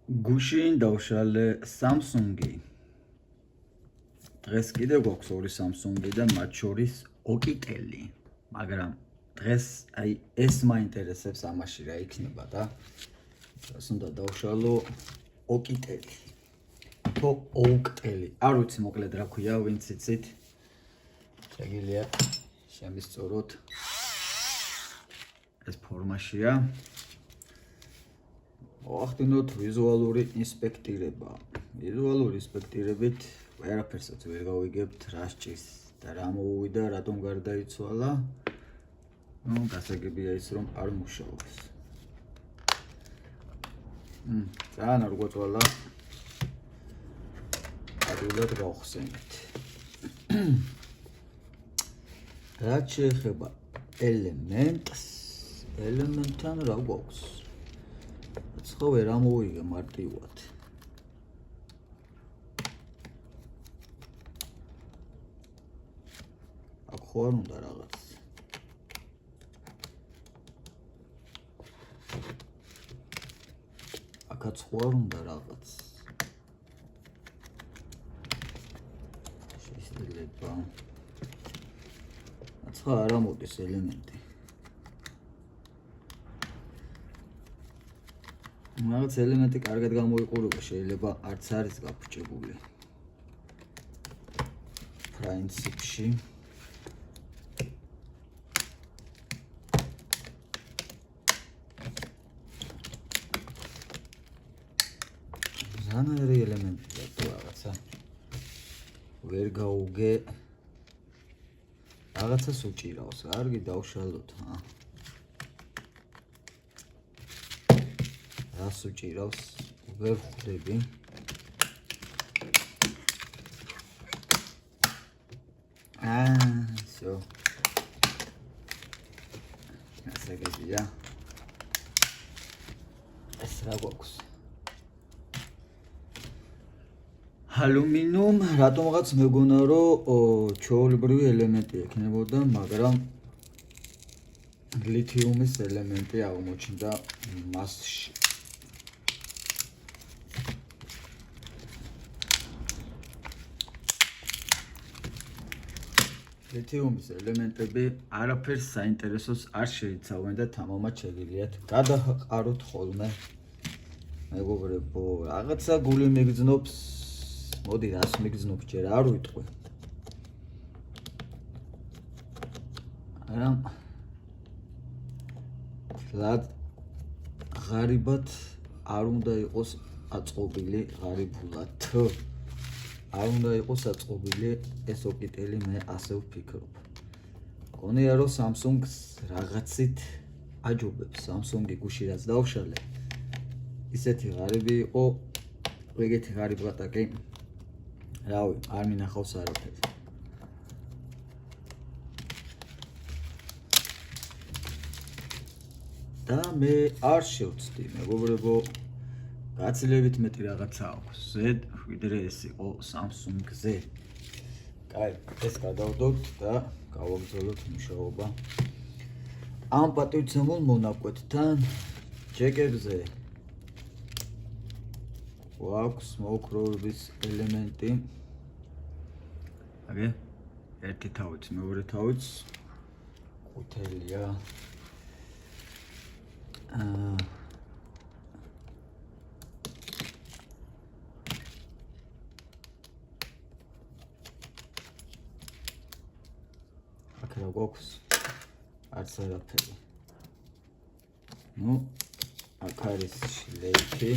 გუშინ დავშალე Samsung-ი. დღეს კიდევ გვაქვს ორი Samsung-ი და მათ შორის Okitel-ი. მაგრამ დღეს აი ეს მაინტერესებს ამაში რა იქნება და ეს უნდა დავშალო Okitel-ი. თუ Okitel-ი. არ ვიცი მოკლედ რა ქვია, ვინც იცით. შეგიძლია შემისწოროთ. ეს ფორმაშია. მოახდინოთ ვიზუალური ინსპექტირება. ვიზუალური ინსპექტირებით ვერაფერსაც ვერ გავიგებთ, რა სჭირს და რა მოუვიდა, რატომ გარდაიცვალა. გასაგებია ის, რომ არ მუშაობს. ძალიან არ გვაწვალა. ადვილად გავხსენეთ. რაც შეეხება ელემენტს, ელემენტთან რა გვაქვს? ხო ვერ ამოვიგე მარტივად. აქ ხო არ უნდა რაღაც. აქაც ხო არ უნდა რაღაც. შეიძლება. აცხა არ ამოდის ელემენტი. რაღაც ელემენტი კარგად გამოიყურება, შეიძლება არც არის გაფუჭებული. პრინციპში ზანარი ელემენტია თუ რაღაცა ვერ გაუგე რაღაცას უჭირავს. კარგი დავშალოთ, რას უჭირავს, ვერ ხვდები. всё. გასაგებია. ეს რა გვაქვს? ალუმინუმ, რატომღაც მეგონა რომ ჩვეულებრივი ელემენტი ექნებოდა, მაგრამ ლითიუმის ელემენტი აღმოჩნდა მასში. ლითიუმის ელემენტები არაფერს საინტერესოს არ შეიცავენ და თამამად შეგიძლიათ გადაყაროთ ხოლმე. მეგობრებო, რაღაცა გული მიგრძნობს. მოდი, რას მიგრძნობს, ჯერ არ ვიტყვი. მაგრამ ლად ღარიბად არ უნდა იყოს აწყობილი ღარიბულად. არ უნდა იყოს აწყობილი ეს Okitel-ი, მე ასე ვფიქრობ. გონია რომ Samsung-ს რაღაცით აჯობებს. Samsung-ი გუში რაც დავშალე, ისეთი ღარიბი იყო, ეგეთი ღარიბად კი რავი, არ მინახავს არაფერი. და მე არ შევწდი, მეგობრებო, გაცილებით მეტი რაღაცა აქვს ზედ, ვიდრე ეს იყო Samsung-ზე. კაი, ეს გადავდოთ და გავაგრძელოთ მუშაობა. ამ პატივცემულ მონაკვეთთან ჯეკებზე გვაქვს მოოქროვების ელემენტი. აგე, ერთი თავიც, მეორე თავიც ყუთელია. აქ რა გვაქვს? არც არაფერი. აქ არის შლეიფი.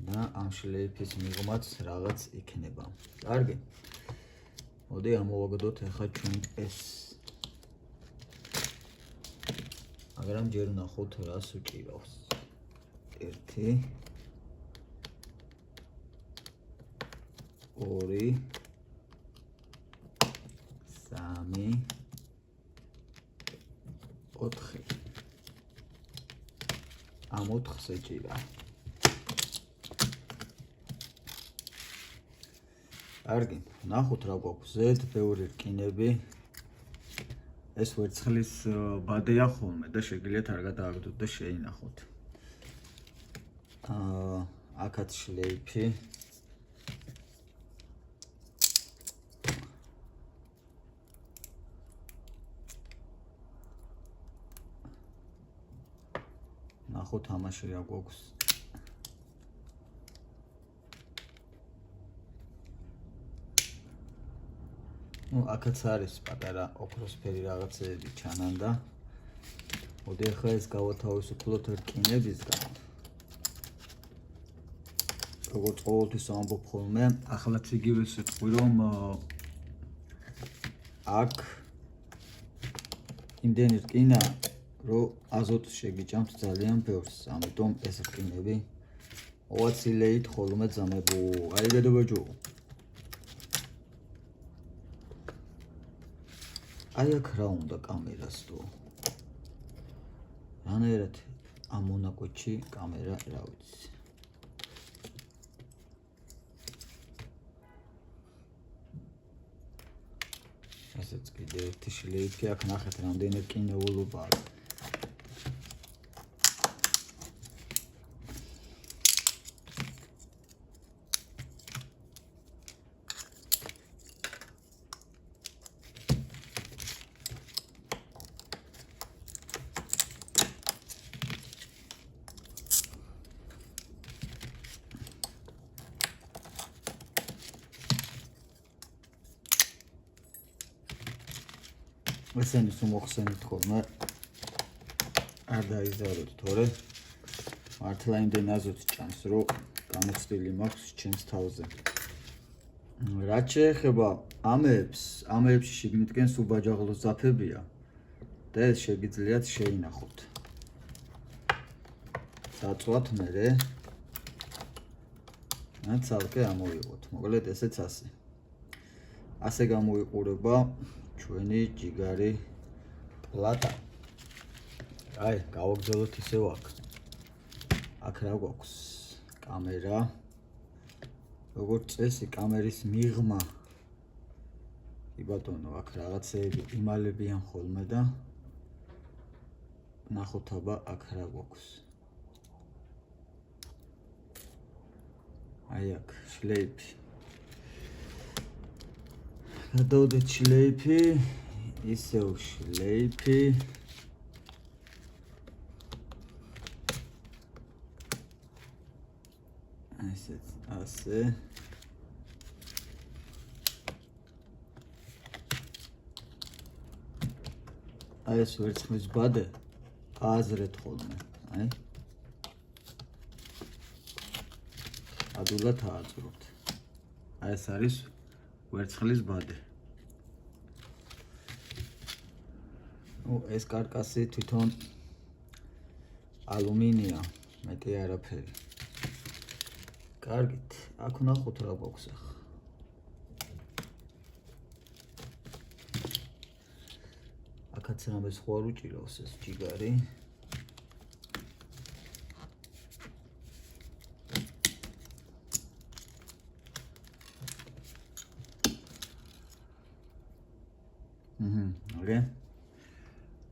და ამ შლეიფის მიღმაც რაღაც იქნება. კარგი. მოდი ამოვაგდოთ ახლა ჩვენ ეს. მაგრამ ჯერ ნახოთ რას უჭირავს. 1 2 3 4 ამ 4-ს ეჭირა. კარგი, ნახოთ რა გვაქვს. ზედ ბევრი რკინები. ეს ვერცხლის ბადეა ხოლმე და შეგიძლიათ არ გადააგდოთ და შეინახოთ. აქაც შლეიფი. ნახოთ ამაში რა გვაქვს. აქაც არის პატარა ოქროსფერი რაღაცეები ჩანანდა. მოდი ახლა ეს გავათავისუფლოთ რკინებისგან. როგორც ყოველთვის ამბობ ხოლმე, ახლა იგივე სიტყვი რომ აქ იმდენი რკინა, რომ აზოტს შეგიჭამთ ძალიან ბევრს, ამიტომ ეს რკინები მოვაცილეთ ხოლმე ძამებო. აი გადავაჯო. აი აქ რა უნდა კამერას თუ რანაირად ამ მონაკვეთში კამერა რა ვიცი. ასეც კიდე ერთი შლეიფი აქ ნახეთ რამდენი რკინეულობა აქვს. ესენი სულ მოხსენით ხოლმე არ დაიზაროთ, თორე მართლა იმდენ აზოტს ჭამს, რომ გამოცდილი მაქვს ჩემს თავზე. რაც შეეხება ამეებში შიგნითკენ სულ ბაჯაღლოს ძაფებია და ეს შეგიძლიათ შეინახოთ. დაწვათ მერე და ცალკე ამოვიღოთ. მოკლედ ესეც ასე. ასე გამოიყურება ჩვენი ჯიგარი პლატა. აი, გავაგრძელოთ ისევ აქ. აქ რა გვაქვს? კამერა. როგორც წესი, კამერის მიღმა. კი ბატონო, აქ რაღაცეები იმალებიან ხოლმე და ნახოთ აბა აქ რა გვაქვს. აი აქ შლეიფი. გადავდეთ შლეიფი, ისევ შლეიფი. ესეც ასე. აი ეს ვერცხლის ბადე ააზრეთ ხოლმე, აი. ადვილად ააწვროთ. აი ეს არის ვერცხლის ბადე. ეს კარკასი თვითონ ალუმინია, მეტი არაფერი. კარგით, აქ ვნახოთ რა გვაქვს ახლა. აქაც რამე სხვა არ უჭირავს ეს ჯიგარი. Okay.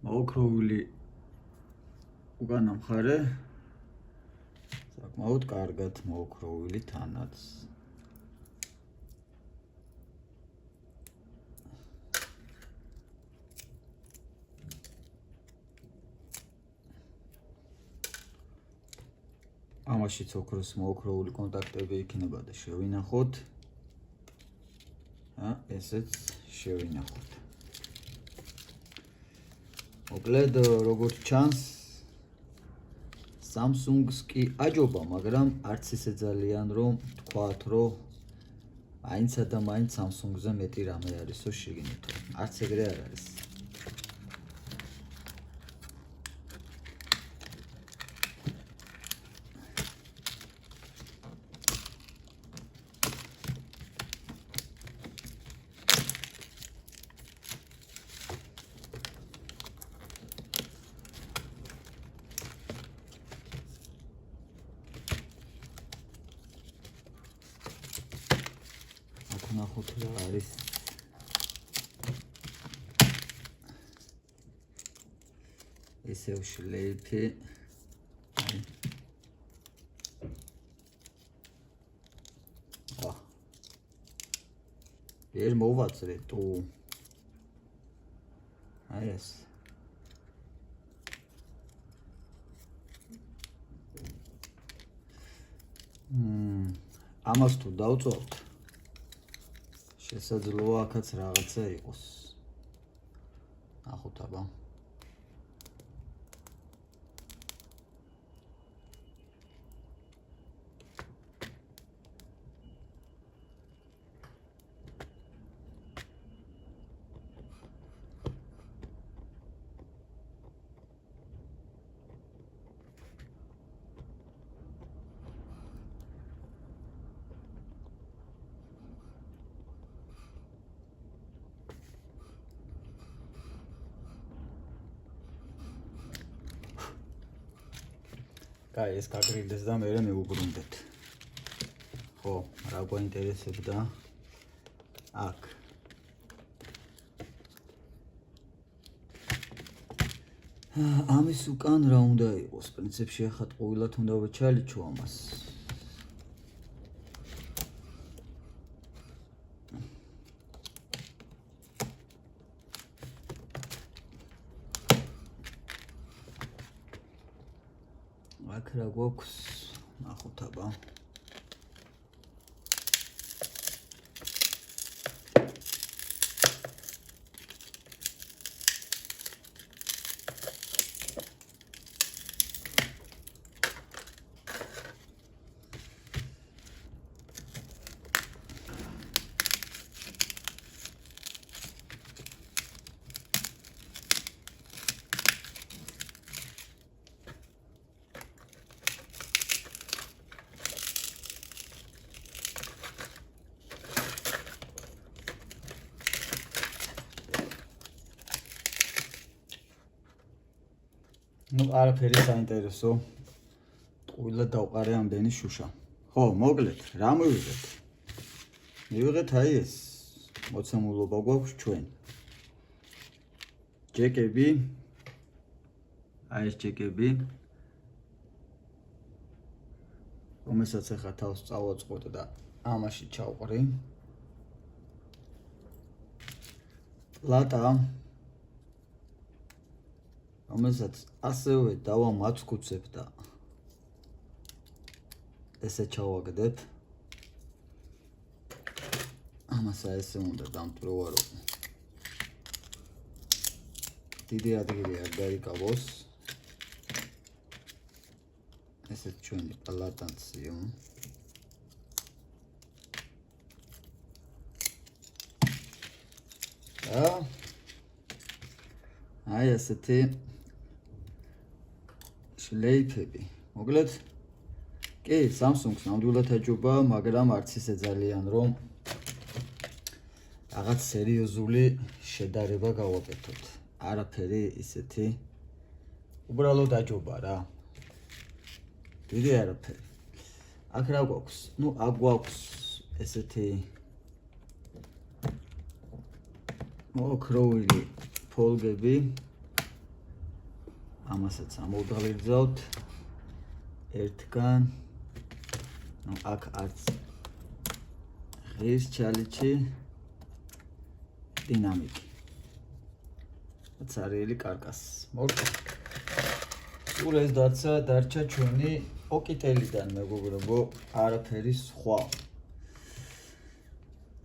მოოქროვილი უკანა მხარე საკმაოდ კარგად მოოქროვილი თანაც. ამაშიც ოქროს მოოქროვილი კონტაქტები იქნება და შევინახოთ. ესეც შევინახოთ. მოკლედ როგორც ჩანს Samsung-ს კი აჯობა, მაგრამ არც ისე ძალიან რომ თქვათ, რომ მაინცა და მაინც Samsung-ზე მეტი რამე არისო შიგნითო. არც ეგრე არ არის. ნახოთ რა არის. ისევ შლეიფი. ვერ მოვაწრე თუ აი ეს ამას თუ დავწოვთ შესაძლოა აქაც რაღაცა იყოს ნახოთ აბა კაი, ეს გაგრილდეს და მე მივუბრუნდეთ. ხო, რა გვაინტერესებდა? აქ. ამის უკან რა უნდა იყოს? პრინციპში ახლა ყოველად უნდა ვეჩალიჩო ამას. აქ რა გვაქვს? ნახოთ აბა. Ну, არაფერი საინტერესო. ტყუილად დავყარე ამდენი შუშა. ხო, მოკლედ, რა მივიღეთ? მივიღეთ აი ეს. მოცემულობა გვაქვს ჩვენ. ჯეკები. აი ეს ჯეკები. რომელსაც ახლა თავს წავაწყოთ და ამაში ჩავყრი. პლატა რომელსაც ასევე დავამაცქუცებ და ესე ჩავაგდებ. ამასა ესე უნდა დამტვირო. დიდი ადგილი არ დაიკავოს. ესე ჩვენი პლატანციო. აი ესეთი შლეიფები. მოკლედ კი, Samsung-ს ნამდვილად ეჯობა, მაგრამ არც ისე ძალიან რომ რაღაც სერიოზული შედარება გავაკეთოთ. არაფერი ისეთი უბრალოდ აჯობა რა. დიდი არაფერი. აქ რა გვაქვს? ნუ აქ გვაქვს ესეთი მოქროვილი ფოლგები. ამასაც ამოვდღლირდზავთ ერთგან. ნუ აქ არც ღირს ჩალიჩი დინამიკი. ცარიელი კარკასი. მოკლედ. სულ ეს დაცა დარჩა ჩვენი ოკიტელიდან მეგობრებო, არაფერი სხვა.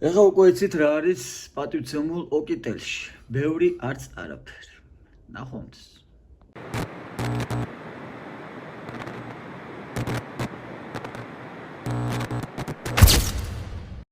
ეხლა უკვე იცით რა არის პატივცემულ ოკიტელში. ბევრი არც არაფერი. ნახვამდის.